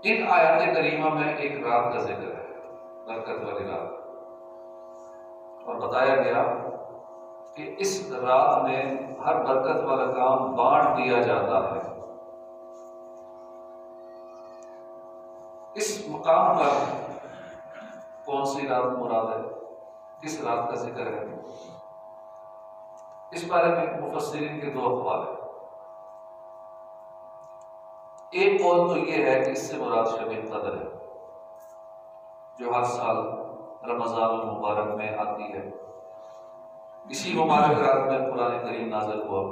इन आयत करीमा में एक रात का जिक्र है, बरकत वाली रात, और बताया गया कि इस रात में हर बरकत वाला काम बांट दिया जाता है। इस मुकाम पर कौन सी रात मुराद है, किस रात का जिक्र है, इस बारे में मुफस्सिरीन के दो अक़वाल है। एक कौल तो ये है कि इससे मुराद शब क़द्र है, जो हर साल रमज़ान मुबारक में आती है। इसी मुबारक रात में कुरान करीम नाज़िल हुआ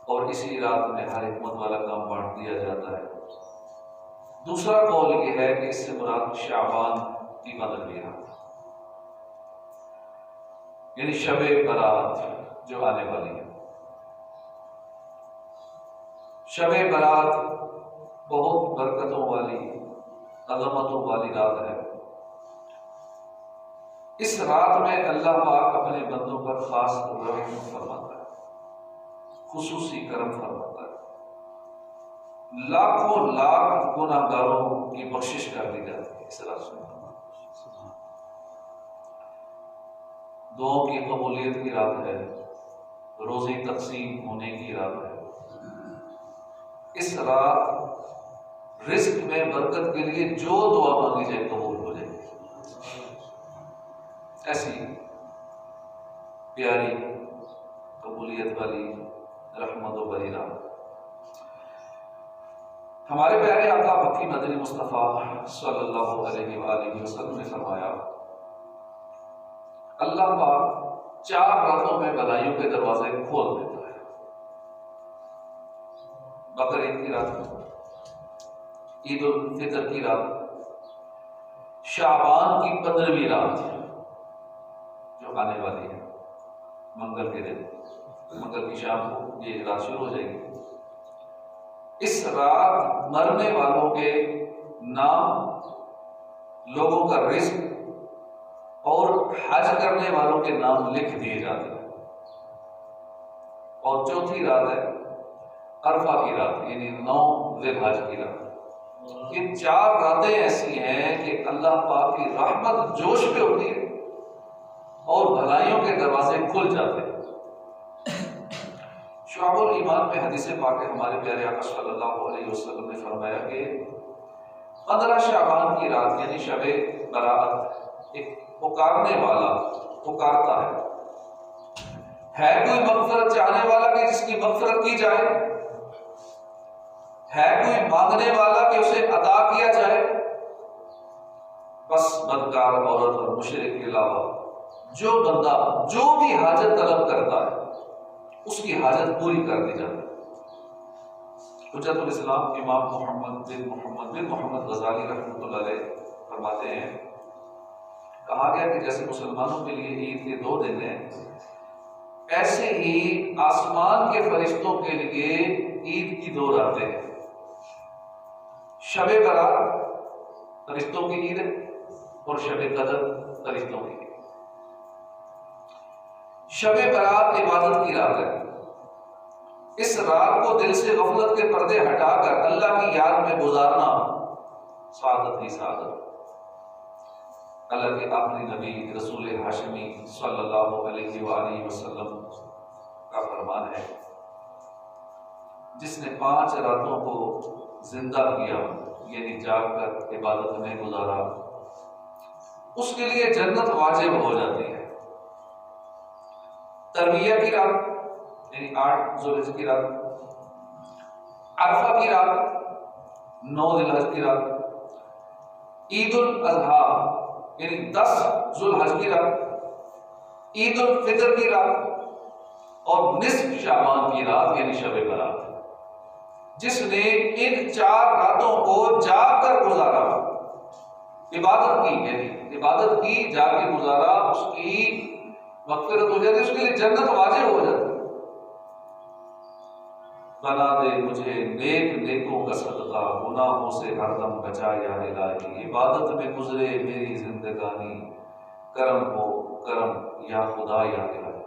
और इसी रात में हर हिकमत वाला काम बांट दिया जाता है। दूसरा कौल ये है कि इससे मुराद शाबान की 15वीं रात, यानी शब बरात जो आने वाली है। शब बरात बहुत बरकतों वाली, अज़मतों वाली रात है। इस रात में अल्लाह पाक अपने बंदों पर खास रहम फरमाता है, खुसूसी करम फरमाता है। लाखों लाख गुनाहगारों की बख्शिश कर दी जाती है इस रात में। दुआओं की कबूलियत की रात है, रोज़ी तकसीम होने की रात है। इस रात रिस्क में बरकत के लिए जो दुआ मांगी जाए कबूल हो जाएगी। ऐसी प्यारी कबूलियत वाली रहमतों वाली रात हमारे प्यारे आका मक्की मदनी मुस्तफ़ा सल्लल्लाहु अलैहि वसल्लम ने फरमाया, अल्लाह पाक 4 रातों में भलाइयों के दरवाजे खोल देता है। बकरीद की रात, ईद उल फितर की रात, शाबान की 15वीं रात जो आने वाली है, मंगल के दिन, मंगल की शाम को ये रात शुरू हो जाएगी। इस रात मरने वालों के नाम, लोगों का रिस्क और हज करने वालों के नाम लिख दिए जाते हैं। और चौथी रात है अरफा की रात, यानी 9 ज़िलहज की रात। ये 4 रातें ऐसी हैं कि अल्लाह पाक की रहमत जोश पे होती है और भलाइयों के दरवाजे खुल जाते हैं। शुअबुल ईमान में हदीस पाक है, हमारे प्यारे आका सल्लल्लाहु अलैहि वसल्लम ने फरमाया कि 15 शाबान की रात यानी शबे बरात एक पुकारने वाला पुकारता है कोई मग़फ़िरत चाहने वाला कि जिसकी मग़फ़िरत की जाए, है कोई मांगने वाला कि उसे अता किया जाए। बस बदकार औरत और मुशरिक के अलावा जो बंदा जो भी हाजत तलब करता है उसकी हाजत पूरी कर दी जाती है। हुज्जतुल इस्लाम इमाम मोहम्मद बिन मोहम्मद गज़ाली रहमतुल्लाह अलैह फरमाते हैं, कहा गया कि जैसे मुसलमानों के लिए ईद के 2 दिन हैं, ऐसे ही आसमान के फरिश्तों के लिए ईद की 2 रातें हैं। शब बरात फरिश्तों की ईद है और शब क़द्र फरिश्तों की ईद। शब बरात इबादत की रात है। इस रात को दिल से गफलत के पर्दे हटाकर अल्लाह की याद में गुजारना सादत ही सादत। अल्लाह के आखिरी नबी रसूल हाशमी सल्लल्लाहु अलैहि वसल्लम का फरमान है, जिसने 5 रातों को जिंदा किया यानी जाग कर इबादत में गुजारा, उसके लिए जन्नत वाजिब हो जाती है। तरबिया की रात यानी 8 ज़ुल्हिज की रात, अरफा की रात 9 ज़िलहज की रात, ईद उल अज़हा यानी 10 ज़ुल्हज की रात, ईद उल फितर की रात और निस्फ शाबान की रात यानी शब बरात। जिसने इन 4 रातों को जाग कर गुजारा, इबादत की यानी इबादत की जाग के गुजारा, उसकी मग़फ़िरत हो जाती है, उसके लिए जन्नत वाजिब हो जाती है। बना दे मुझे नेक नेकों का सदका, गुनाहों से हरदम बचा या इलाही, इबादत में गुजरे मेरी जिंदगानी, करम हो करम या खुदा या इलाही।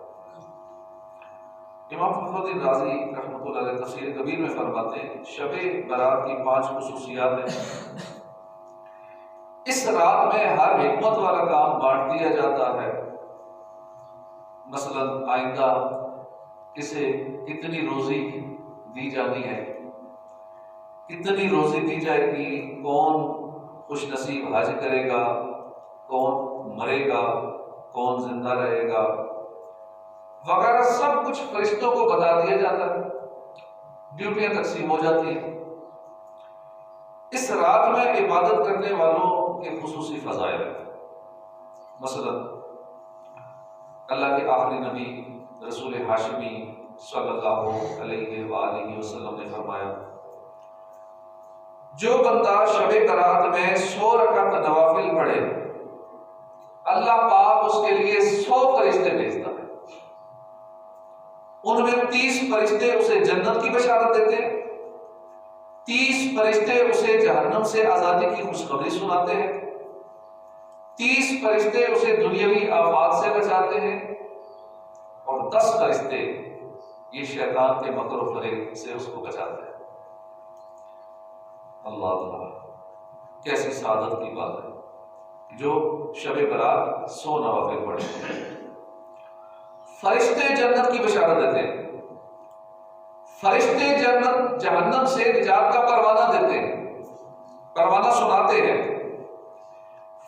इमाम फखरुद्दीन राज़ी रहमतुल्लाह अलैह तफसीर कबीर में फरमाते हैं शबे बरात की 5 खुसूसियात हैं। इस रात में हर हिकमत वाला काम बांट दिया जाता है। मसलन आइंदा किसे कितनी रोजी दी जानी है, कितनी रोजी दी जाएगी, कौन खुश नसीब हज करेगा, कौन मरेगा, कौन जिंदा रहेगा वगैरह सब कुछ फरिश्तों को बता दिया जाता है। ड्यूटियां तकसीम हो जाती हैं। इस रात में इबादत करने वालों के खुसूसी फजाइल है। मसलन अल्लाह के आखिरी नबी रसूल हाशिमी सल्लल्लाहु अलैहि वसल्लम ने फरमाया जो बंदा शबे बरात में 100 रकात नवाफिल पढ़े अल्लाह पाक उसके लिए 100 फरिश्ते भेजता है। उनमें 30 फरिश्ते उसे जन्नत की बशारत देते हैं, 30 फरिश्ते उसे जहन्नम से आजादी की खुशखबरी सुनाते हैं, 30 फरिश्ते उसे दुनियावी आफात से बचाते हैं और 10 फरिश्ते ये शैतान के मकर और फरेब से उसको बचाते हैं। अल्लाह अल्लाह, कैसी सादत की बात है जो शबे बरात 100 नवाफिल पढ़े। फरिश्ते जन्नत की बशारत देते हैं, फरिश्ते जन्नत जहन्नम से निजात का परवाना देते हैं, परवाना सुनाते हैं,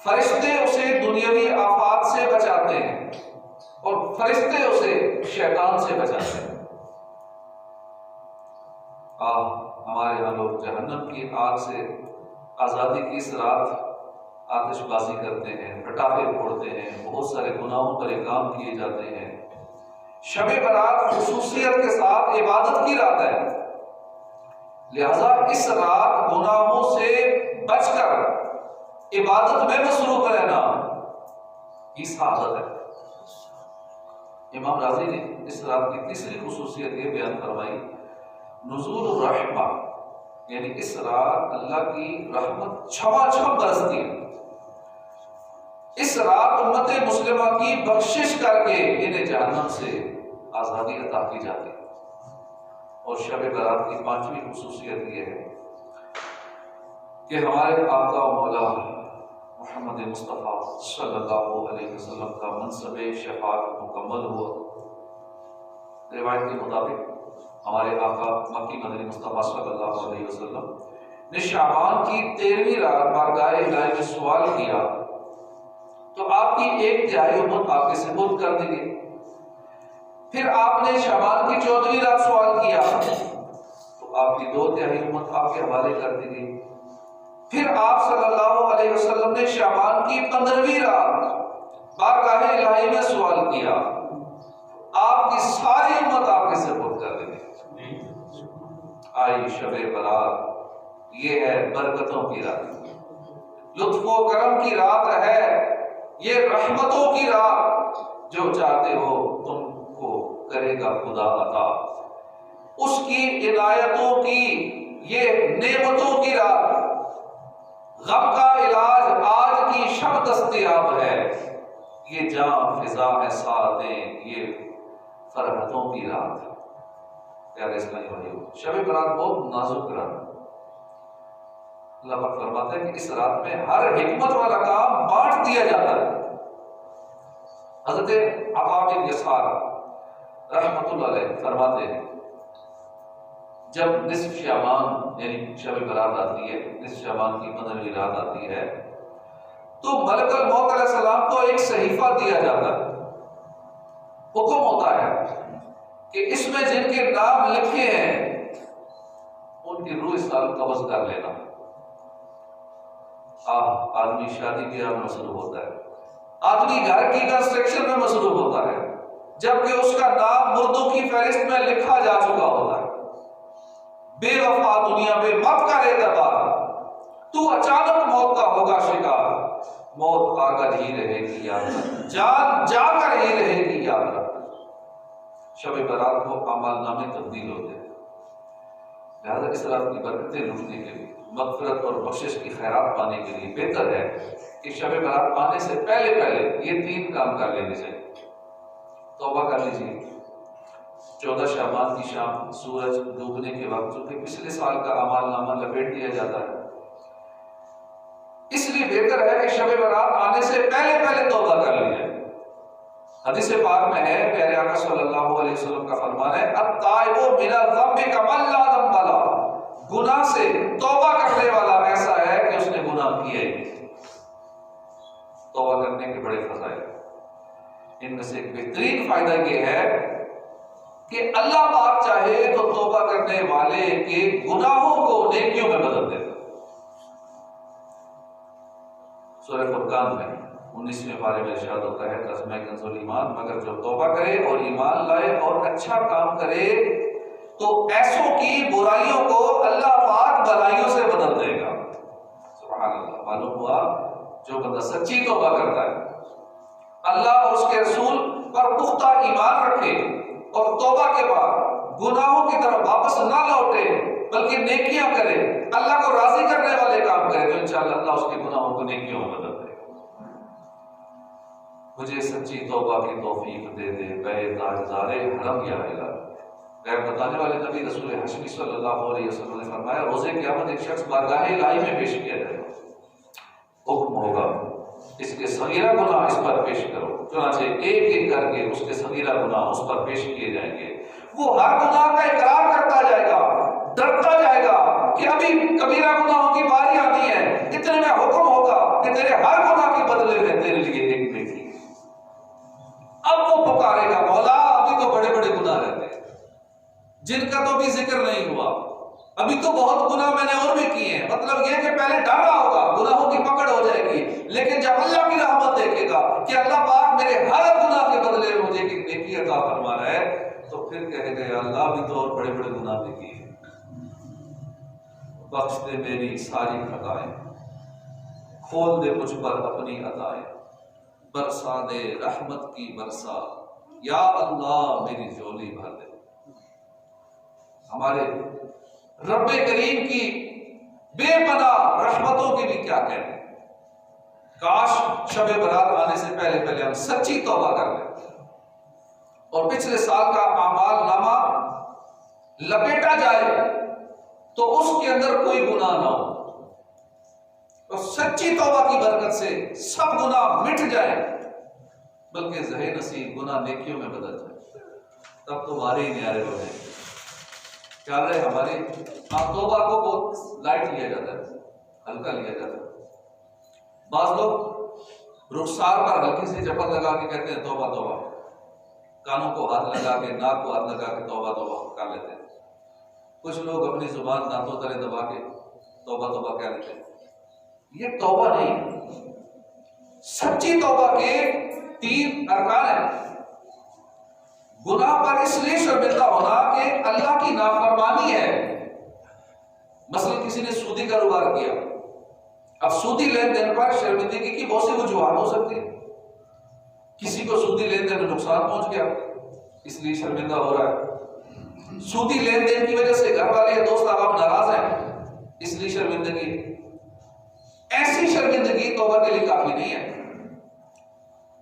फरिश्ते उसे दुनियावी आफात से बचाते हैं और फरिश्ते उसे शैतान से बचाते हैं। हमारे यहाँ लोग जहन्नम की आग से आजादी की इस रात आतिशबाजी करते हैं, पटाखे फोड़ते हैं, बहुत सारे गुनाहों पर इक़ाम किए जाते हैं। शबे बरात खुसूसियत के साथ इबादत की रात है, लिहाजा इस रात गुनाहों से बचकर इबादत में मसरूफ रहना ये सादत है। इमाम राज़ी ने इस रात की तीसरी खुसूसियत ये बयान फरमाई नुज़ूल रहमा, यानी इस रात अल्लाह की रहमत छमाछम बरसती है। इस रात उम्मत मुस्लिमा की बख्शिश करके इन्हें जहन्नम से आजादी अता की जाती है। और शब बरात की 5वीं खुसूसियत यह है कि हमारे आका और मौला मोहम्मद मुस्तफ़ा सल्लल्लाहु अलैहि वसल्लम का मनसब शफाअत मुकम्मल हुआ। रिवायत के मुताबिक हमारे आका मक्की मदनी मुस्तफ़ा सल्लल्लाहु अलैहि वसल्लम ने शाबान की 13वीं रात बारगाह इलाही में सवाल किया तो आपकी 1/3 उम्मत आपके सुपुर्द कर दी गई। फिर आपने शाबान की 14वीं रात सवाल किया तो आपकी 2/3 उम्मत आपके हवाले कर दी गई। फिर आप सल्लल्लाहु अलैहि वसल्लम ने शाबान की 15वीं रात बारगाह इलाही में सवाल किया, आपकी सारी उम्मत आपके सुपुर्द कर दी गई। आई शबे बरात, ये है बरकतों की रात, लुत्फो करम की रात है, ये रहमतों की रात, जो चाहते हो तुमको करेगा खुदा अता, उसकी इनायतों की ये नेमतों की रात, गम का इलाज आज की शब दस्तयाब है, ये जान फिजा है सादें, ये फरहतों की रात है। प्यारे इस्लामी भाइयों, शब बरात बहुत नाजुक रात। अल्लाह पाक फरमाते हैं कि इस रात में हर हिकमत वाला काम बांट दिया जाता है। हज़रत अता बिन यसार रहमतुल्लाह अलैह फरमाते हैं जब निस्फ शाबान यानी शब बरात आती है, निस्फ शाबान की 15वीं रात आती है तो मलकुल मौत अलैहिस्सलाम को एक सहीफा दिया जाता है। हुक्म होता है कि इसमें जिनके नाम लिखे हैं उनकी रूह इस साल कब्ज़ कर लेना। आदमी शादी ब्याह में मसरूफ होता है, आदमी घर की कंस्ट्रक्शन में मसरूफ होता है, जबकि उसका नाम मुर्दों की फहरिस्त में लिखा जा चुका होता है। बेवफा दुनिया में मत कर एतबार, तू अचानक मौत का होगा शिकार, मौत आकर ही रहेगी याद, जान जाकर ही रहेगी याद। शब बरात को अमाल नामे तब्दील होते हैं, लिहाजा इस रात की बरकतें लूटने के लिए, मग़फ़िरत और बख्शिश की खैरात पाने के लिए बेहतर है कि शब बरात आने से पहले ये 3 काम कर लेने चाहिए। तौबा कर लीजिए, 14 शाबान की शाम सूरज डूबने के वक्त, जो कि पिछले साल का अमाल नामा लपेट दिया जाता है, इसलिए बेहतर है कि शब बारात आने से पहले पहले तौबा कर ली जाए। हदीस पाक में है, प्यारे आका सल्लल्लाहु अलैहि वसल्लम का फरमान है, अत्ताइबु मिनल ज़म्बि कमन ला ज़म्ब लह, गुनाह से तौबा करने वाला ऐसा है कि उसने गुनाह किया ही नहीं। तौबा करने के बड़े फज़ाइल, इनमें से एक बेहतरीन फायदा यह है कि अल्लाह पाक चाहे तो तौबा करने वाले के गुनाहों को नेकियों में बदल देता। सूरह फुरकान में 19वें पारे में इरशाद होता है, कसम कंजुल ईमान, मगर जो तौबा करे और ईमान लाए और अच्छा काम करे तो ऐसों की बुराइयों को अल्लाह पाक भलाइयों से बदल देगा। सुभान अल्लाह। मालूम हुआ, जो बंदा सच्ची तौबा करता है, अल्लाह और उसके रसूल पर पुख्ता ईमान रखे और तौबा के बाद गुनाहों की तरफ वापस ना लौटे बल्कि नेकियां करे, अल्लाह को राजी करने वाले काम करे, तो इंशाअल्लाह अल्लाह उसके गुनाहों को नेकियों में बदल देगा। मुझे सच्ची तौबा की तौफीक दे दे बे ताजदारे हरम या इलाही। गैर बताने वाले नबी रसूल हशमी सल्लल्लाहु अलैहि वसल्लम ने फरमाया, रोजे क़यामत एक शख्स बारगाह इलाही में पेश किया जाएगा। हुक्म होगा, इसके सगीरा गुनाह इस पर पेश करो। चुनांचे एक एक करके उसके सगीरा गुनाह उस पर पेश किए जाएंगे। वो हर गुनाह का इकरार करता जाएगा, डरता जाएगा कि अभी कबीरा गुनाहों की बारी आनी है। इतने में हुक्म होगा कि तेरे हर गुनाह के बदले में तेरे लिए एक नेकी। अब वो पुकारेगा, मौला अभी तो बड़े बड़े गुनाह रहते हैं जिनका तो भी जिक्र नहीं हुआ, अभी तो बहुत गुनाह मैंने और भी किए हैं। मतलब यह कि पहले डर रहा होगा, गुनाहों की पकड़ हो जाएगी, लेकिन जब अल्लाह की रहमत देखेगा कि अल्लाह पाक मेरे हर गुनाह के बदले में मुझे एक नेकी अता फरमा रहा है, तो फिर कहेगा, या अल्लाह अभी तो और बड़े बड़े गुनाह भी किए, बख्श दे मेरी सारी खताएं, खोल दे मुझ पर अपनी अताएं, बरसा दे रहमत की बरसा, या अल्लाह मेरी झोली भर दे। हमारे रब्बे करीम की बेपनाह रहमतों की भी क्या कहने। काश शबे बरात आने से पहले पहले हम सच्ची तौबा कर लें और पिछले साल का आमाल नामा लपेटा जाए तो उसके अंदर कोई गुनाह ना हो, और सच्ची तौबा की बरकत से सब गुनाह मिट जाए, बल्कि ज़हे नसीब गुनाह नेकियों में बदल जाए, तब तो वारे ही न्यारे हो जाए। क्या है हमारे तौबा को बहुत लाइट लिया जाता है, हल्का लिया जाता है। बाज लोग रुखसार पर हल्की सी चप्पल लगा के कहते हैं तौबा तौबा, कानों को हाथ लगा के, नाक को हाथ लगा के तौबा तौबा कर लेते हैं। कुछ लोग अपनी जुबान दांतों तले दबा के तौबा तौबा कह लेते हैं। ये तौबा नहीं। सच्ची तौबा के 3 अरकान है। गुनाह पर इसलिए शर्मिंदा होना कि अल्लाह की नाफरमानी है। मसलन किसी ने सूदी कारोबार किया, अब सूदी लेन देन पर शर्मिंदगी की बहुत सी वजूहात हो सकती है। किसी को सूदी लेन देन में नुकसान पहुंच गया, इसलिए शर्मिंदा हो रहा है। सूदी लेन देन की वजह से घर वाले या दोस्त आप नाराज हैं, इसलिए शर्मिंदगी। ऐसी शर्मिंदगी तौबा के लिए काफी नहीं है,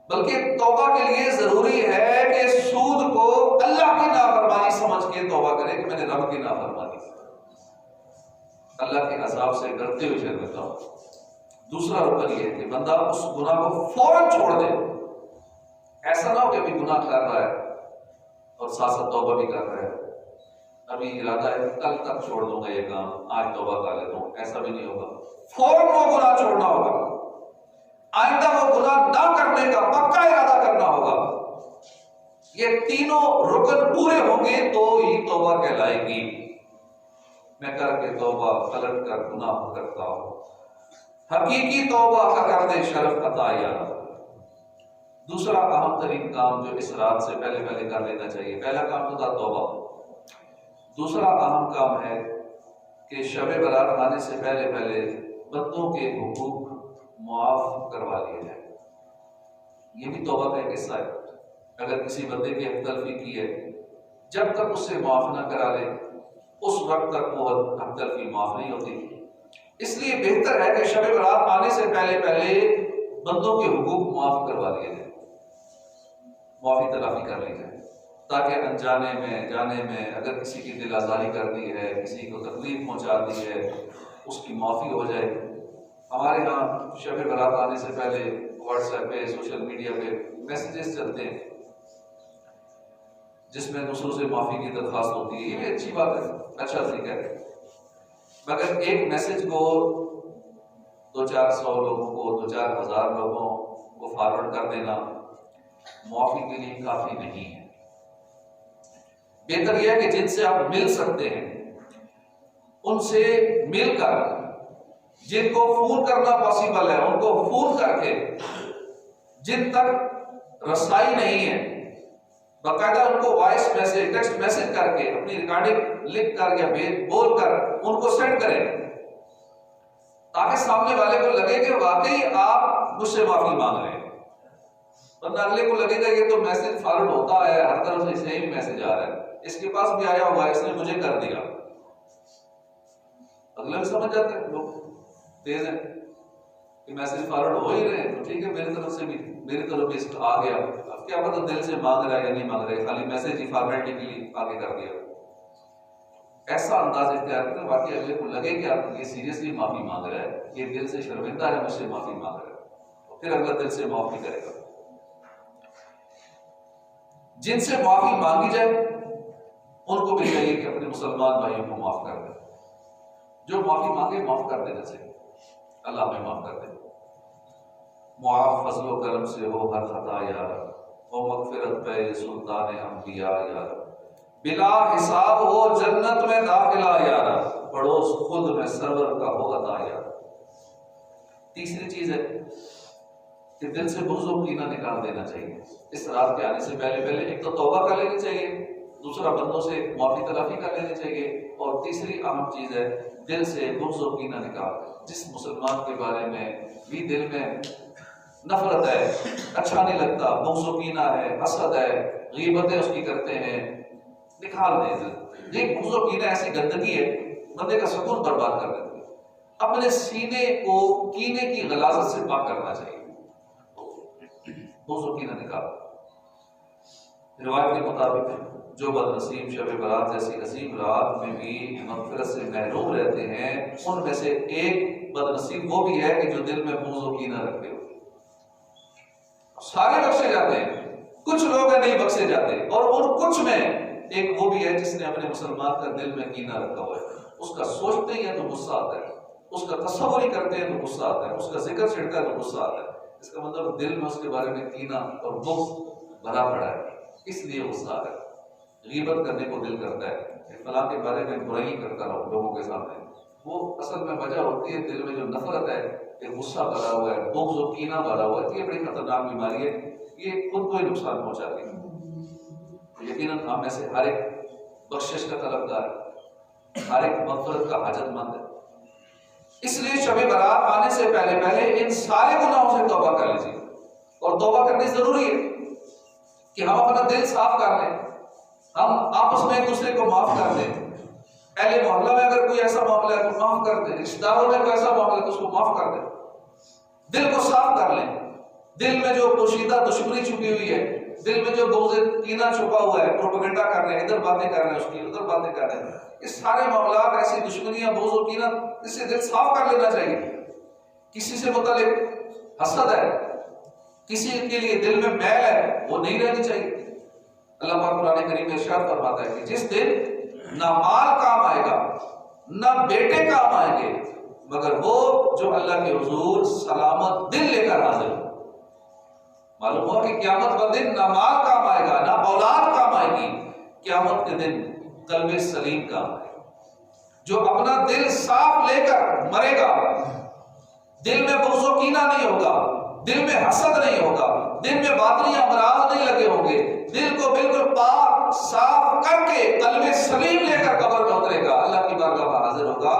बल्कि तौबा के लिए जरूरी है कि सूद को अल्लाह की नाफरमानी समझ के तौबा करे कि मैंने रब की नाफरमानी, अल्लाह के अज़ाब से डरते हुए शर्मिंदा हो। दूसरा रुकन यह है कि बंदा उस गुनाह को फौरन छोड़ दे। ऐसा ना हो कि अभी गुनाह कर रहा है और साथ साथ तौबा भी कर रहा है, अभी इरादा है कल तक छोड़ दूंगा ये काम, आज तौबा कर लेता हूं, ऐसा भी नहीं होगा। फौरन वो गुनाह छोड़ना होगा, आइंदा वो गुनाह ना करने का पक्का इरादा करना होगा। ये तीनों रुकन पूरे होंगे तो ही तौबा कहलाएगी। मैं करके तौबा पलट कर गुनाह करता हूं, हकीकी तौबा का कर दे शरफ अता या। दूसरा अहम तरीन काम जो इस रात से पहले पहले कर लेना चाहिए, पहला काम तो था तौबा, दूसरा अहम काम है कि शब बारात आने से पहले पहले बंदों के हुकूक मुआफ करवा लिए जाए। ये भी तौबा का एक हिस्सा है। अगर किसी बंदे की हक़-तलफ़ी की है, जब तक उससे माफ ना करा ले उस वक्त तक वो हक़-तलफ़ी माफ नहीं होती। इसलिए बेहतर है कि शब बारात आने से पहले पहले बंदों के हुकूक माफ करवा लिए जाए, माफी तलाफी कर ली जाए, ताकि अनजाने में जाने में अगर किसी की दिल आज़ारी कर दी है, किसी को तकलीफ पहुंचा दी है, उसकी माफ़ी हो जाए। हमारे यहाँ शब बारात आने से पहले व्हाट्सएप पे, सोशल मीडिया पे मैसेजेस चलते हैं जिसमें दूसरों से माफ़ी की दरख्वास्त होती है। ये भी अच्छी बात है, अच्छा तरीका है, मगर एक मैसेज को 200-400 लोगों को, 2-4 हज़ार लोगों को फॉरवर्ड कर देना माफ़ी के लिए काफ़ी नहीं है। बेहतर यह है कि जिनसे आप मिल सकते हैं उनसे मिलकर, जिनको फोन करना पॉसिबल है उनको फोन करके, जिन तक रसाई नहीं है बाकायदा उनको वॉइस मैसेज, टेक्स्ट मैसेज करके, अपनी रिकॉर्डिंग लिख कर या बोल कर उनको सेंड करें, ताकि सामने वाले को लगे कि वाकई आप मुझसे माफी मांग रहे हैं। वरना अगले को लगेगा ये तो मैसेज फॉरवर्ड होता है, हर तरफ से सेम मैसेज आ रहा है, इसके पास भी आया हुआ है, इसने मुझे कर दिया। अगले भी समझ जाते हैं, लोग तेज हैं कि मैसेज फॉरवर्ड हो ही रहे हैं तो ठीक है, मेरी तरफ से भी, मेरी तरफ भी इसका आ गया। अब क्या पता दिल से मांग रहा है या नहीं मांग रहा है, खाली मैसेज ही फॉर्मेलिटी के लिए आगे कर दिया। ऐसा अंदाज इख्तियार करें वाकई अगले को लगे कि आप ये सीरियसली माफी मांग रहा है, ये दिल से शर्मिंदा है, मुझसे माफी मांग रहा है, तो फिर अगला दिल से माफ नहीं करेगा। जिनसे माफी मांगी जाए उनको भी चाहिए कि अपने मुसलमान भाइयों को माफ कर दें। जो माफी मांगे माफ कर देना चाहिए, अल्लाह में माफ कर दे। मुआफ फजलो करम से हो हर खता यार, ओ मगफिरत पे सुल्तान अंबिया यार, बिला हिसाब हो जन्नत में दाखिला यार, पड़ोस खुद में सरवर का हो अता यार। तीसरी चीज है कि दिल से बुग़्ज़ और कीना निकाल देना चाहिए। इस रात के आने से पहले एक तो तौबा कर लेनी चाहिए, दूसरा बंदों से माफी तलाफी कर लेनी चाहिए, और तीसरी अहम चीज है दिल से बुग़्ज़ और कीना निकाल। जिस मुसलमान के बारे में भी दिल में नफरत है, अच्छा नहीं लगता, बुग़्ज़ और कीना है, हसद है, गीबतें उसकी करते हैं, निकाल दें। ये बुग़्ज़ और कीना ऐसी गंदगी है, बंदे का सुकून बर्बाद कर देती है। अपने सीने को कीने की गलाज़त से पाक करना चाहिए, बुग़्ज़ और कीना निकाल। रिवायत के मुताबिक जो बदनसीब शब बारात जैसी अजीम रात में भी मग़फ़िरत से महरूम रहते हैं, उनमें से एक बदनसीब वो भी है कि जो दिल में बुग़्ज़ और कीना रखे हो। सारे बख्शे जाते हैं, कुछ लोग नहीं बख्शे जाते, और उन कुछ में एक वो भी है जिसने अपने मुसलमान का दिल में कीना रखा हुआ है। उसका सोचते ही है तो गुस्सा आता है, उसका तस्वुर ही करते हैं तो गुस्सा आता है, उसका जिक्र छिड़ता है तो गुस्सा आता है। इसका मतलब दिल में उसके बारे में कीना और बुग़्ज़ भरा पड़ा है, इसलिए गुस्सा आता है। गीबत करने को दिल करता है, फलां के बारे में बुराई करता रहो लोगों के सामने, वो असल में वजह होती है दिल में जो नफरत है, ये गुस्सा भरा हुआ है, बुग़्ज़ और कीना भरा हुआ है। ये बड़ी खतरनाक बीमारी है, ये खुद को ही नुकसान पहुंचाती है। तो यकीनन हम में से हर एक बख्शिश का तलबगार, हर एक मग़फ़िरत का हाजतमंद है। इसलिए शब बारात आने से पहले इन सारे गुनाहों से तौबा कर लीजिए, और तौबा करनी जरूरी है कि हम अपना दिल साफ कर लें, हम आपस में एक दूसरे को माफ कर दें। अहले मोहल्ला में अगर कोई ऐसा मामला है तो माफ कर दें, रिश्तेदारों में कोई ऐसा मामला है तो उसको माफ कर दें, दिल को साफ कर लें। दिल में जो पोशीदा दुश्मनी छुपी हुई है, दिल में जो बुग़्ज़ कीना छुपा हुआ है, प्रोपेगेंडा कर रहे हैं, इधर बातें कर रहे हैं, उसकी उधर बातें कर रहे हैं, इस सारे मामला ऐसी दुश्मनियां, बुग़्ज़ और कीना, इससे दिल साफ कर लेना चाहिए। किसी से मुतालिक हसद है, किसी के लिए दिल में मैल है, वो नहीं रहनी चाहिए। अल्लाह पाक कुरान करीम में इरशाद फरमाता है कि जिस दिन ना माल काम आएगा ना बेटे काम आएंगे, मगर वो जो अल्लाह के हुजूर सलामत दिल लेकर हाजिर हो। मालूम हुआ कि क़यामत का दिन ना माल काम आएगा ना औलाद काम आएगी, क़यामत के दिन क़ल्ब सलीम काम आएगा। जो अपना दिल साफ लेकर मरेगा, दिल में बुग़्ज़ और कीना नहीं होगा, दिल में हसद नहीं होगा, दिल में बातनी अमराज नहीं लगे होंगे, दिल को बिल्कुल पाक साफ करके क़ल्ब सलीम लेकर कब्र में उतरेगा, अल्लाह की बारगाह में हाजिर होगा,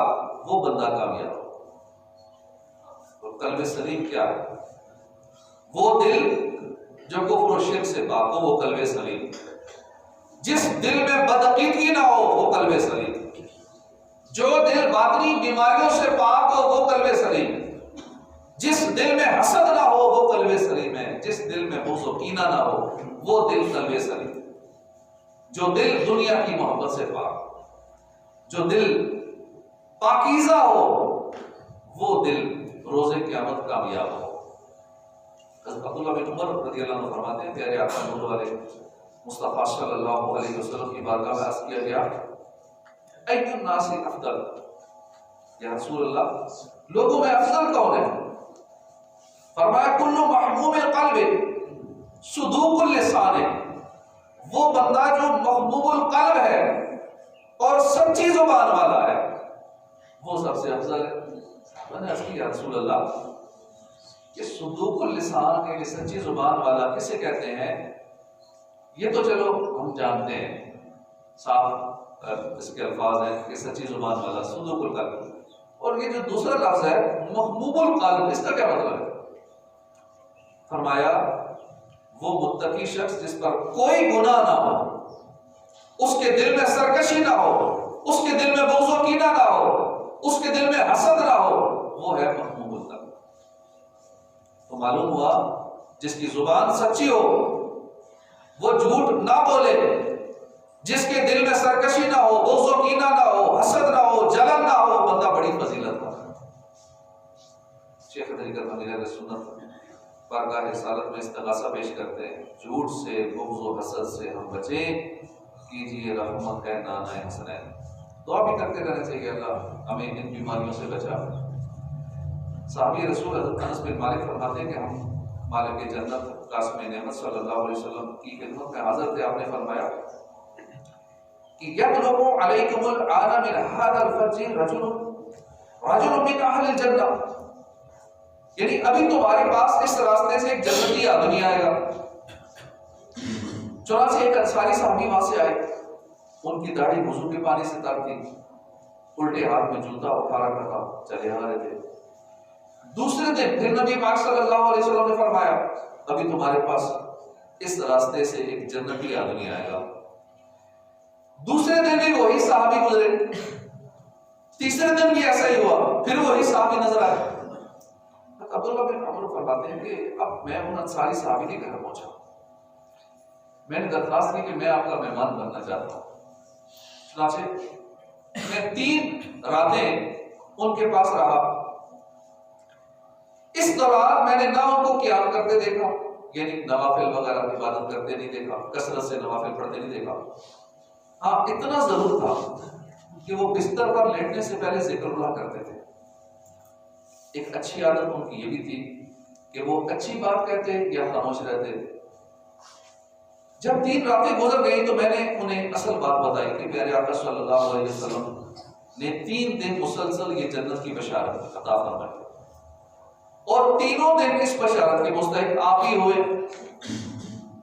वो बंदा कामयाब होगा। तो क़ल्ब सलीम क्या है? वो दिल जो कुफ्र और शिर्क से पाक हो, वो क़ल्ब सलीम। जिस दिल में बदअकीदगी ना हो, वो क़ल्ब सलीम। जो दिल बातनी बीमारियों से पाक हो, वो क़ल्ब सलीम। जिस दिल में हसद ना हो, वो क़ल्ब सलीम है। जिस दिल में बुग़्ज़ और कीना ना हो, वो दिल क़ल्ब सलीम। जो दिल दुनिया की मोहब्बत से पाक, जो दिल पाकीज़ा हो, वो दिल रोज़े क़यामत कामयाब हो। अब्दुल्लाह बिन उमर रज़ियल्लाहु अन्हु फरमाते हैं, प्यारे आका नूर वाले मुस्तफ़ा सल्लल्लाहु अलैहि वसल्लम की बारगाह में अर्ज़ किया गया, अय्युन नासी अफ़दल, या रसूल अल्लाह, लोगों में अफजल कौन है? फरमाया कुल्लु महमूमिल क़ल्ब सुदूकुल लिसान, वो बंदा जो महबूबुल क़ल्ब है और सच्ची जुबान वाला है, वो सबसे अफजल है। मैंने अर्ज़ किया, रसूल अल्लाह, कि सुदूकुल लिसान के लिए सच्ची जुबान वाला किसे कहते हैं? ये तो चलो हम जानते हैं, साफ इसके अल्फाज हैं कि सच्ची जुबान वाला, सुदूकुल क़ल्ब। और ये जो दूसरा लफ्ज है महबूबुल क़ल्ब, इसका क्या मतलब है? फरमाया वो मुत्तकी शख्स जिस पर कोई गुनाह ना हो, उसके दिल में सरकशी ना हो, उसके दिल में बुग़्ज़ व कीना ना हो, उसके दिल में हसद ना हो, वो है महबूबुल क़ल्ब। तो मालूम हुआ जिसकी जुबान सच्ची हो, वो झूठ ना बोले, जिसके दिल में सरकशी ना हो, बुग़्ज़ व कीना ना हो, हसद ना हो, जलन ना हो, बंदा बड़ी फजीलत का। शेख तरीक़त अमीर सुन्नत बारगाह रिसालत में इस्तिग़ासा पेश करते हैं, झूठ से, बुग़्ज़ व हसद से हम बचें, कीजिए रहमत है नाना हसनैन। दुआ भी करते रहना चाहिए, अल्लाह हमें इन बीमारियों से बचा। साहबी रसूल हज़रत अनस बिन मालिक फरमाते हैं कि हम मालिक जन्नत कासिम नेमत सल्लल्लाहु अलैहि वसल्लम की खिदमत में हाज़िर थे। आपने फरमाया कि यतलुबु अलैकुमुल आना मिन हाज़ल फर्जी रजुलुन मिन अहलिल जन्नह, यानी अभी तुम्हारे पास इस रास्ते से एक जन्नती आदमी आएगा। चुनांचे एक अंसारी साहबी वहां से आए, उनकी दाढ़ी वुज़ू के पानी से तर थी, उल्टे हाथ में जूता उठा रखा था, चले आ रहे थे। दूसरे दिन फिर नबी पाक सल्लल्लाहु अलैहि वसल्लम ने फरमाया, अभी तुम्हारे पास इस रास्ते से एक जन्नती आदमी आएगा। दूसरे दिन भी वही साहबी गुजरे, तीसरे दिन भी ऐसा ही हुआ, फिर वही साहबी नजर आए। अब्दुल्लाह बिन उमर फरमाते हैं कि अब मैं उन अंसारी साहबी के घर पहुंचा, मैंने दरखास्त की कि मैं आपका मेहमान बनना चाहता हूँ। चुनांचे मैं 3 रातें उनके पास रहा। इस दौरान मैंने ना उनको क़याम करते देखा, यानी नवाफिल वगैरह इबादत करते नहीं देखा, कसरत से नवाफिल पढ़ते नहीं देखा। हाँ, इतना जरूर था कि वो बिस्तर पर लेटने से पहले ज़िक्रुल्लाह करते थे। एक अच्छी आदत उनकी ये भी थी कि वो अच्छी बात कहते या खामोश रहते। जब 3 रातें गुजर गई तो मैंने उन्हें असल बात बताई कि प्यारे आका सल्लल्लाहु अलैहि वसल्लम ने 3 दिन मुसलसल ये जन्नत की बशारत अता फरमाई, और तीनों दिन इस बशारत के मुस्तहिक आप ही हुए।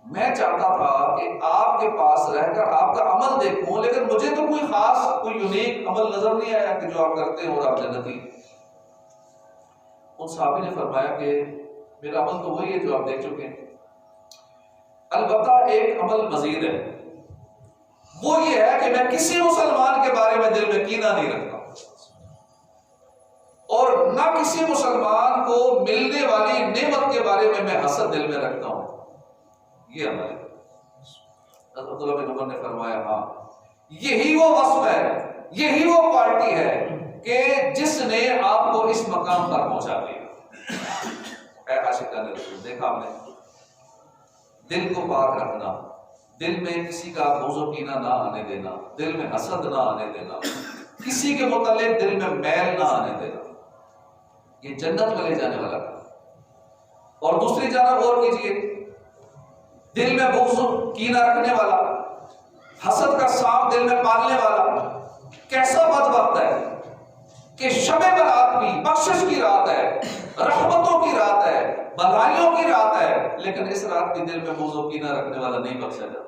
मैं चाहता था कि आपके पास रहकर आपका अमल देखूं, लेकिन मुझे तो कोई खास, कोई यूनिक अमल नजर नहीं आया कि जो आप करते हो और आप जन्नती। उन साहबी ने फरमाया कि मेरा अमल तो वही है जो आप देख चुके हैं, अलबत्ता एक अमल मजीद है, वो ये है कि मैं किसी मुसलमान के बारे में दिल में कीना नहीं रखता, और ना किसी मुसलमान को मिलने वाली नेमत के बारे में मैं हसद दिल में रखता हूं। ये अमल है। अब्दुल्लाह बिन उमर ने फरमाया, हाँ, यही वो वस्फ है, यही वो क्वालिटी है कि जिसने आपको इस मकाम पर पहुंचा दिया। आशिकाने रसूल, देखा आपने, दिल को पाक रखना, दिल में किसी का बुग़्ज़ व कीना ना आने देना, दिल में हसद ना आने देना, किसी के मुतालिक दिल में मैल ना आने देना, ये जन्नत में ले जाने वाला। और दूसरी जानब और कीजिए, दिल में बुग़्ज़ कीना रखने वाला, हसद का सांप दिल में पालने वाला कैसा बदबख्त है कि शबे बरात भी बख्शिश की रात है, रहमतों की रात है, बधाइयों की रात है, लेकिन इस रात भी दिल में बुग़्ज़ व कीना रखने वाला नहीं बख्शा जाता।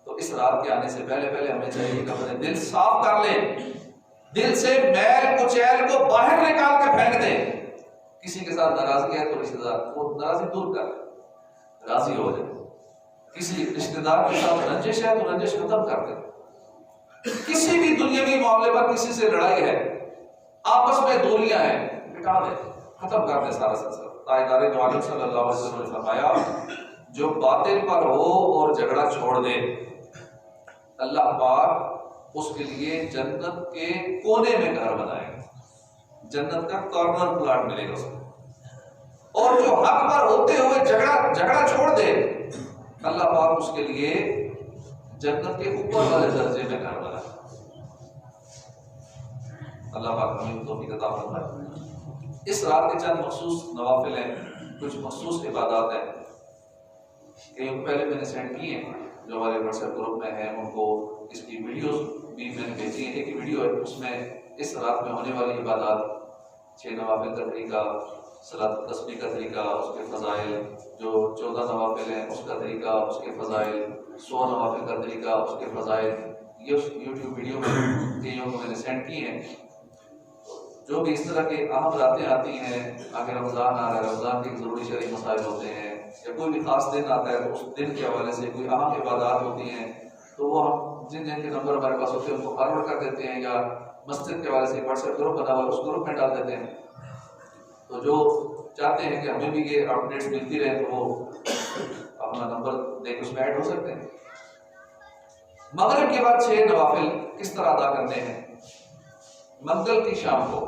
तो इस रात के आने से पहले हमें चाहिए कि अपने दिल साफ कर ले, दिल से मैल कुचैल को बाहर निकाल के फेंक दे। किसी के साथ नाराजगी है तो रिश्तेदार को नाराजगी दूर कर, राजी हो जाए। किसी रिश्तेदार के साथ रंजिश है तो रंजिश खत्म कर दे। किसी भी दुनियावी मामले पर किसी से लड़ाई है, आपस में दूरियां हैं, मिटा दे, खत्म कर दे सारा सिलसिला। ताजदार दो आलम सल्लल्लाहु अलैहि वसल्लम ने फरमाया, जो बातिल पर हो और झगड़ा छोड़ दे, अल्लाह पाक उसके लिए जन्नत के कोने में घर बनाएगा, जन्नत का कॉर्नर प्लॉट मिलेगा उसको। और जो हक पर होते हुए झगड़ा छोड़ दे, अल्लाह पाक उसके लिए जन्नत के ऊपर वाले दर्जे में घर बनाएगा। अल्लाह पाक हमें तौफीक अता फरमाए। इस रात के चंद मखसूस नवाफिल हैं, कुछ मखसूस इबादत हैं, कई पहले मैंने सेंड किए हैं, जो हमारे व्हाट्सएप ग्रुप में हैं उनको इसकी वीडियोस भी मैंने भेजी है। एक वीडियो है, उसमें इस रात में होने वाली इबादत, 6 नवाफिल का तरीका, सलात तस्बीह का तरीका, उसके फ़ज़ाइल, जो 14 नवाफिल हैं उसका तरीका, उसके फ़ज़ाइल, 100 नवाफिल का तरीका, उसके फ़ज़ाइल, ये यूट्यूब वीडियो में कईयों को मैंने सेंड किए हैं। जो भी इस तरह के अहम रातें आती हैं, आगे रमज़ान आ रहा है, रमज़ान के ज़रूरी शरई मसाइल होते हैं, या कोई भी ख़ास दिन आता है तो उस दिन के हवाले से कोई अहम इबादत होती हैं, तो वो हम जिन के नंबर हमारे पास होते हैं उनको फॉरवर्ड कर देते हैं, या मस्जिद के हवाले से व्हाट्सएप ग्रुप बना हुआ उस ग्रुप में डाल देते हैं। तो जो चाहते हैं कि हमें भी ये अपडेट्स मिलती रहे तो वो अपना नंबर देकर उसमें ऐड हो सकते हैं। मगरिब के बाद 6 नवाफिल किस तरह अदा करने हैं? मंगल की शाम को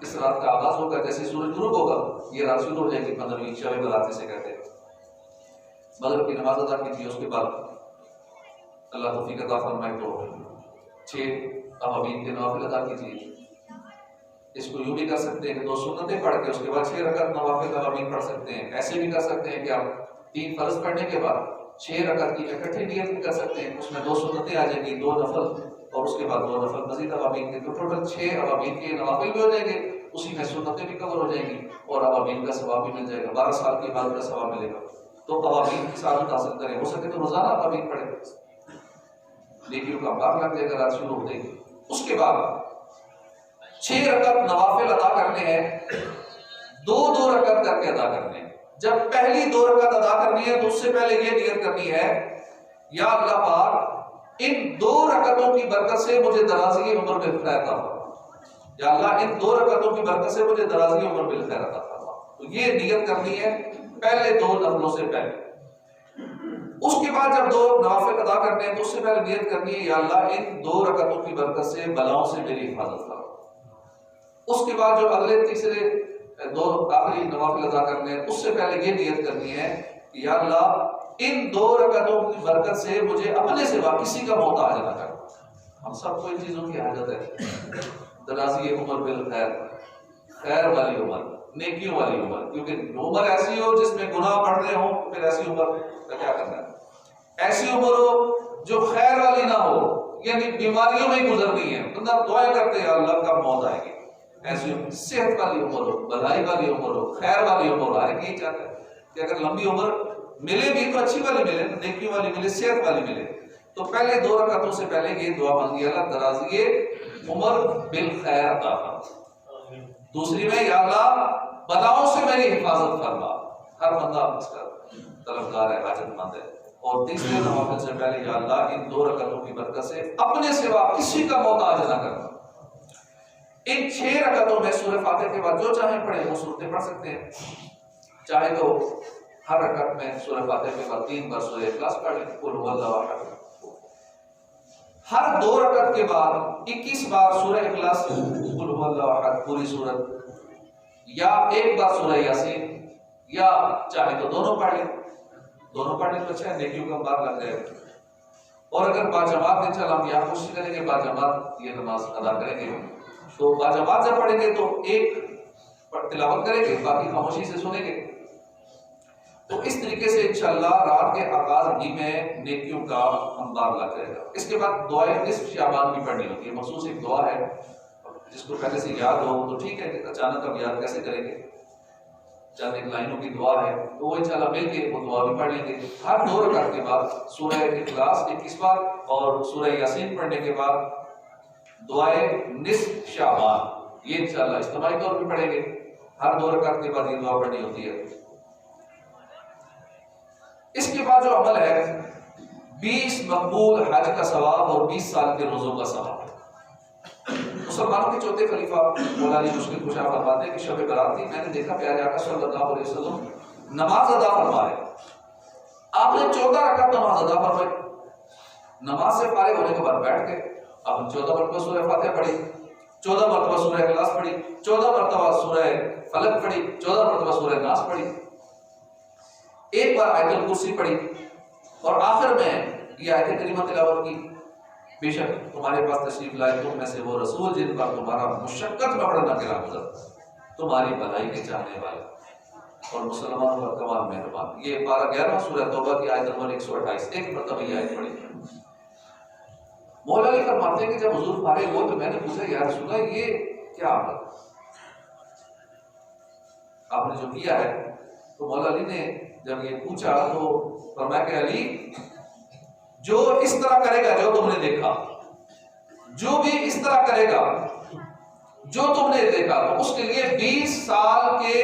इस रात का आगाज होगा, जैसे सूरज गुरूब होगा ये रात शुरू हो जाएगी, 15वीं शब बरात से कहते हैं। मगरिब की नमाज अदा कीजिए, उसके बाद अल्लाह तौफीक अता फरमाए तो 6 अवामीन के नवाफिल अदा कीजिए। इसको यूं भी कर सकते हैं कि 2 सुन्नतें पढ़ के उसके बाद 6 रकात नवाफिल अवामीन पढ़ सकते हैं। ऐसे भी कर सकते हैं कि आप 3 फर्ज पढ़ने के बाद 6 रकात की इकट्ठी नियत भी कर सकते हैं, उसमें 2 सुन्नतें आ जाएंगी, 2 नफल, और उसके बाद 2 नफल मजीद अवामीन के, तो टोटल 6 अवामीन के नवाफिल भी हो जाएंगे, उसी में सुन्नतें भी कवर हो जाएंगी और अवामीन का सवाब भी मिल जाएगा, 12 साल की इबादत का सवाब मिलेगा। तो अवामीन की सादत हासिल करें, हो सके तो रोजाना अवामीन पढ़ें, नेकियों का भाग लग जाएगा रात शुरू होते ही। उसके बाद 6 रकात नवाफिल अदा करने हैं, 2-2 रकात करके अदा करने हैं। जब पहली 2 रकात अदा करनी है तो उससे पहले ये नियत करनी है, या अल्लाह पाक इन 2 रकातों की बरकत से मुझे दराज़ी उम्र में खैर अता फरमा, या अल्लाह इन 2 रकातों की बरकत से मुझे दराज़ी उम्र में खैर अता फरमा। तो ये नियत करनी है पहले 2 नफलों से पहले। उसके बाद जब 2 नवाफिल अदा करने हैं तो उससे पहले नियत करनी है, या अल्लाह इन 2 रकातों की बरकत से बलाओं से मेरी हिफाजत फरमा। उसके बाद जो अगले तीसरे 2 आखिरी नवाफिल अदा करने हैं उससे पहले ये नियत करनी है कि या अल्लाह इन 2 रकातों की बरकत से मुझे अपने सिवा किसी का मोहताज न कर। हम सबको इन चीजों की हाजत है, दराज़ी उम्र बिल खैर, खैर वाली उम्र, नेकियों वाली उम्र, क्योंकि उम्र ऐसी हो जिसमें गुनाह बढ़ रहे हो, फिर ऐसी उम्र का क्या करना है। ऐसी उम्र हो जो खैर वाली ना हो, यानी बीमारियों में ही गुजरनी है, बंदा दुआएं करते हैं अल्लाह कब मौत आएगी। ऐसी सेहत वाली उम्र हो, भलाई वाली उम्र हो, खैर वाली उम्र हो, हर एक यही चाहता है कि अगर लंबी उम्र मिले भी तो अच्छी वाली मिले, नेकी वाली मिले, सेहत वाली मिले। तो पहले 2 रकातों से पहले ये दुआ मांगी, अल्लाह दराज़ी उम्र बिल खैर अता फरमा। दूसरी में, या अल्लाह बलाओं से मेरी हिफाजत फरमा। हर बंदा इसका तलबगार है, हाजतमंद है। और तीसरे नवाफिल से पहले, या अल्लाह इन 2 रकातों की बरकत से अपने सिवा किसी का मोहताज ना करना। इन 6 रकातों में सूरह फातिहा के बाद जो चाहे पढ़े वो सूरतें पढ़ सकते हैं, चाहे तो हर रकात में सूरह फातिहा के बाद 3 बार सूरह इखलास पढ़ लें, कुल हुवल्लाहु अहद। हर 2 रकात के बाद 21 बार सूरह इखलास, कुल हुवल्लाहु अहद पूरी सूरत, या 1 बार सूरह यासीन, या चाहे तो दोनों पढ़ लें। दोनों पढ़ने तो अच्छा है, नेकियों का बार लग जाएगा। और अगर बाजमात इंशाअल्लाह हम यहाँ कोशिश करेंगे बाजमात ये नमाज अदा करेंगे, तो बाजमात जब पढ़ेंगे तो एक तिलावत करेंगे, बाकी खामोशी से सुनेंगे। तो इस तरीके से इंशाअल्लाह रात के आगाज ही में नेकियों का अंबार लग जाएगा। इसके बाद दुआए निस्फ शाबान भी पढ़नी होती है, मखसूस एक दुआ है जिसको पहले से याद हो तो ठीक है, अचानक अब याद कैसे करेंगे, चंद एक लाइनों की दुआ है तो वो इंशाअल्लाह मिलके वो दुआ भी पढ़ लेंगे। हर 2 रकात के बाद सूरह इखलास 21 बार और सूरह यासीन पढ़ने के बाद दुआए निस्फ शाबान, ये इंशाअल्लाह इज्तिमाई तौर पे पढ़ेंगे। हर 2 रकात के बाद ये दुआ पढ़नी होती है। इसके बाद जो अमल है 20 मकबूल हज का सवाब और 20 साल के रोजों का सवाब। मुसलमानों के चौथे खलीफा मौला अली मुश्किल कुशा फरमाते हैं कि शब बरात थी, मैंने देखा प्यारे आका सल्लल्लाहु अलैहि वसल्लम नमाज अदा फरमा रहे। आपने 14 रकात नमाज अदा फरमाई। नमाज से फारिग होने के बाद बैठ गए, अब 14 मरतबा सूरह फातिहा पढ़ी, 14 मरतबा सूरह इखलास पढ़ी, 14 मरतबा सूरह फलक पढ़ी, 14 मरतबा सूरह नास पढ़ी, एक बार आयतुल कुर्सी पढ़ी और आखिर में ये आयत करीमा तिलावत की, बेशक तुम्हारे पास तशरीफ लाए तुम में से वो रसूल जिन पर तुम्हारा मुशक्कत में पड़ना गिरा गुजर, तुम्हारी भलाई के चाहने वाले और मुसलमानों पर कमाल मेहरबान। ये 11वां सूरह तौबा की आयत नंबर 128, एक मरतबा ये आयत पढ़ी। मौला अली फरमाते हैं कि जब हुजूर फारिग हुए तो मैंने पूछा या रसूल अल्लाह ये क्या अमल आपने जो किया है? तो मौला अली ने जब ये पूछा तो फरमाया कि अली जो इस तरह करेगा जो तुमने देखा, जो भी इस तरह करेगा जो तुमने देखा, तो उसके लिए 20 साल के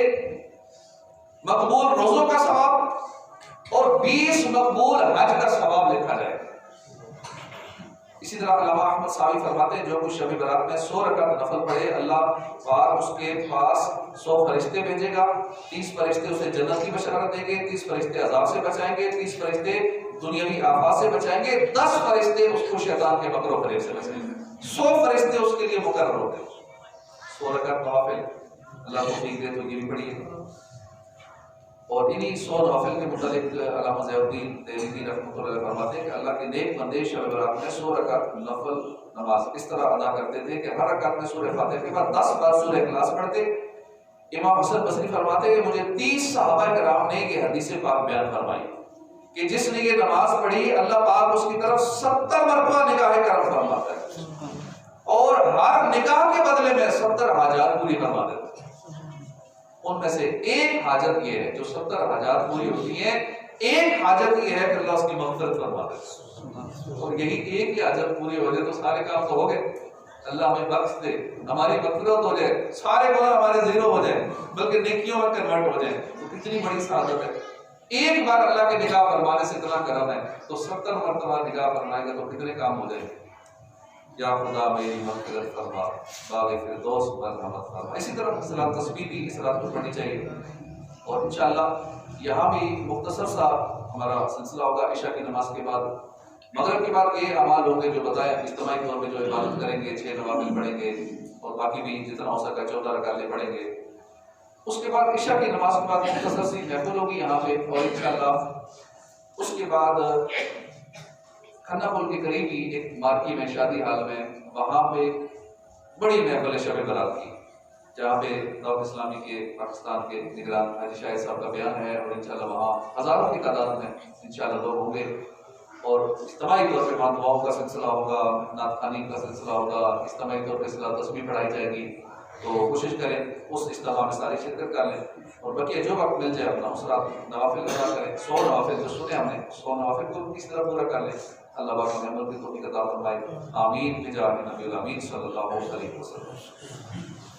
मकबूल रोजों का सवाब और 20 मकबूल हज का सवाब लिखा जाएगा। इसी तरह अल्लामा अहमद सावी फरमाते हैं जो कुछ शब बरात में 100 रकात नफल पढ़े अल्लाह पाक उसके पास 100 फरिश्ते भेजेगा, 30 फरिश्ते उसे जन्नत की बशारत देंगे, 30 फरिश्ते अजाब से बचाएंगे, 30 फरिश्ते दुनियावी आफत से बचाएंगे, 10 फरिश्ते उसको शैतान के मकरो फरेब से बचाएंगे, 100 फरिश्ते उसके लिए मुकर्रर होते हैं। 100 रकात नवाफिल अल्लाह को ठीक दे तो ये भी पढ़िए। और इन्हीं 100 नवाफिल के मुतालिक अल्लामा ज़ैनुद्दीन देहलवी रहमतुल्लाह अलैह फरमाते हैं कि अल्लाह के नेक बंदे शब बरात में 100 रकात नफल नमाज इस तरह अदा करते थे कि हर रकात में सूरह फातिहा के बाद 10 बार सूरह इखलास पढ़ते। इमाम हसन बसरी फरमाते हैं कि मुझे 30 सहाबा किराम ने ये हदीस पाक बयान फरमाई कि जिसने ये नमाज पढ़ी अल्लाह पाक उसकी तरफ 70 मरतबा निगाह करम फरमाता है और हर निगाह के बदले में 70 हाजात पूरी फरमा देता है। उनमें से एक हाजत ये है जो 70 हाजात पूरी होती है, एक हाजत ये है कि अल्लाह उसकी मग़फ़िरत फरमा दे। और यही एक ही हाजत पूरी हो जाए तो सारे काम तो हो गए। अल्लाह हमें बख्श दे, हमारी मग़फ़िरत हो जाए, सारे गुनाह हमारे ज़ीरो हो जाए, बल्कि नेकियों में कन्वर्ट हो जाए, तो कितनी बड़ी सआदत है। एक बार अल्लाह के निगाह फरमाने से इतना करम है तो 70 मरतबा निगाह फरमाएगा तो कितने काम हो जाएंगे। या खुदा मेरी मग़फ़िरत फरमा, बाग़े फ़िरदौस पर रहमत फरमा। इसी तरह सलात तस्बीह भी इस रात को पढ़नी चाहिए। और इंशाअल्लाह यहाँ भी मुख्तसर सा हमारा सिलसिला होगा इशा की नमाज के बाद, मगरिब के बाद ये अमाल होंगे जो बताए इज्तिमाई तौर पर जो इबादत करेंगे, 6 नवाफिल पढ़ेंगे और बाकी भी जितना हो सका 14 रकातें पढ़ेंगे। उसके बाद इशा की नमाज के बाद मुख्तसर सी महफिल होगी यहाँ पे और इंशाअल्लाह उसके बाद खन्ना पुल के करीब ही एक मार्की में शादी हाल में वहाँ पे बड़ी महफिल शब बरात की, जहाँ पे दावत इस्लामी के पाकिस्तान के निगरान हाजी शाहिद साहब का बयान है और इंशाल्लाह वहाँ हज़ारों की तादाद में इंशाल्लाह लोग होंगे और इज्तिमाई तौर पर दुआओं का सिलसिला होगा, नात ख़वानी का सिलसिला होगा, इज्तिमाई तौर पर सलात तस्बीह पढ़ाई जाएगी। तो कोशिश करें उस इज्तिमा में सारी शिरकत कर लें और बाकी जो वक्त मिल जाए अपना उस रात नवाफिल अदा करें। 100 नवाफिल जो सुने हमने 100 नवाफिल को किस तरह पूरा कर लें। अल्लाह पाक हमें अमल की तौफीक अता फरमाए। आमीन बिजाह नबी अमीन सल्लल्लाहु अलैहि वसल्लम।